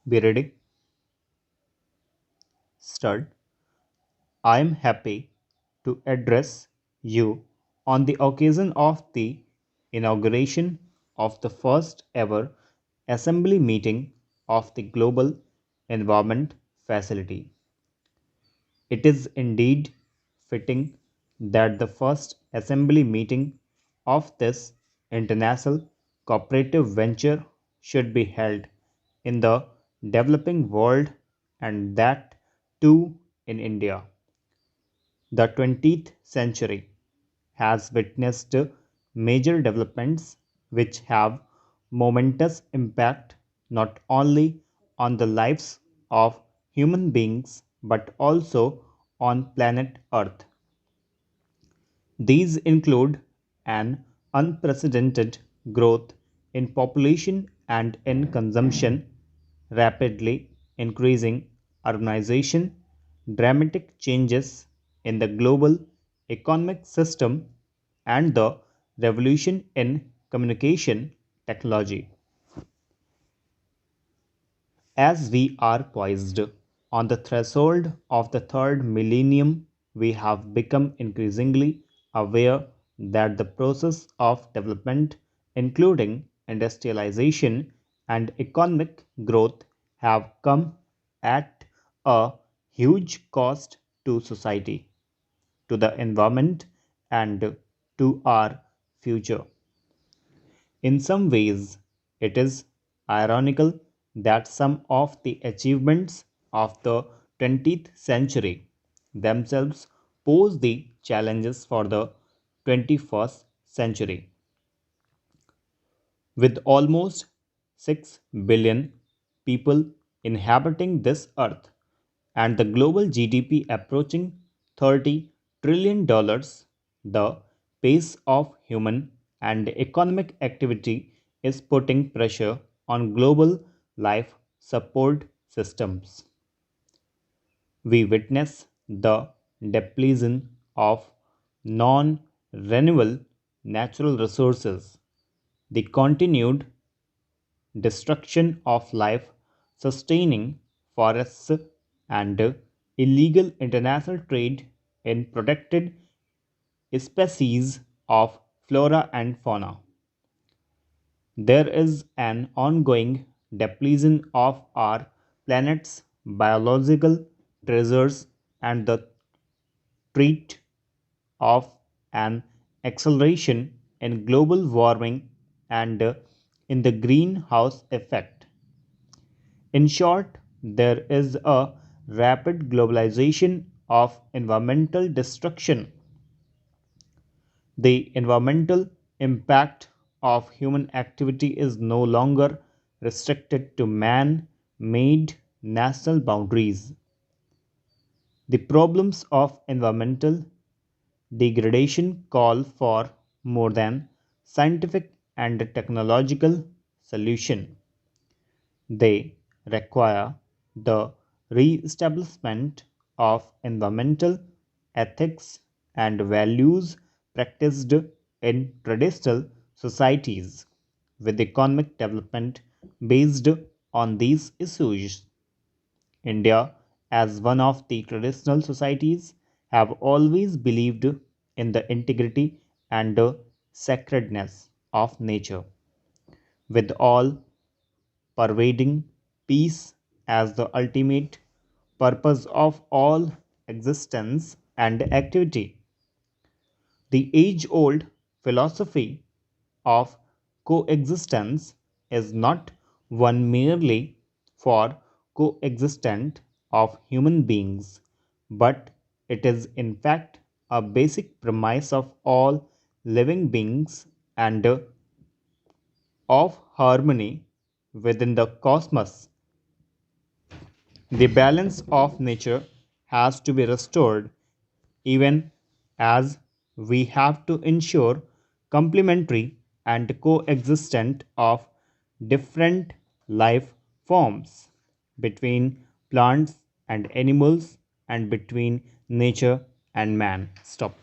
Be ready. Start. I am happy to address you on the occasion of the inauguration of the first ever assembly meeting of the Global Environment Facility. It is indeed fitting that the first assembly meeting of this international cooperative venture should be held in the developing world, and that too in India. The 20th century has witnessed major developments which have momentous impact not only on the lives of human beings but also on planet Earth. These include an unprecedented growth in population and in consumption, rapidly increasing urbanization, dramatic changes in the global economic system, and the revolution in communication technology. As we are poised on the threshold of the third millennium, we have become increasingly aware that the process of development, including industrialization and economic growth, have come at a huge cost to society, to the environment, and to our future. In some ways, it is ironical that some of the achievements of the 20th century themselves pose the challenges for the 21st century. With almost 6 billion people inhabiting this earth and the global GDP approaching $30 trillion, the pace of human and economic activity is putting pressure on global life support systems. We witness the depletion of non renewable natural resources, the continued destruction of life sustaining forests, and illegal international trade in protected species of flora and fauna. There is an ongoing depletion of our planet's biological treasures and the threat of an acceleration in global warming and in the greenhouse effect. In short, there is a rapid globalization of environmental destruction. The environmental impact of human activity is no longer restricted to man made national boundaries. The problems of environmental degradation call for more than scientific and technological solution. They require the re-establishment of environmental ethics and values practiced in traditional societies, with economic development based on these issues. India, as one of the traditional societies, have always believed in the integrity and sacredness of nature, with all pervading peace as the ultimate purpose of all existence and activity. The age old philosophy of coexistence is not one merely for coexistence of human beings, but it is in fact a basic premise of all living beings and of harmony within the cosmos. The balance of nature has to be restored, even as we have to ensure complementary and coexistent of different life forms between plants and animals and between nature and man. Stop.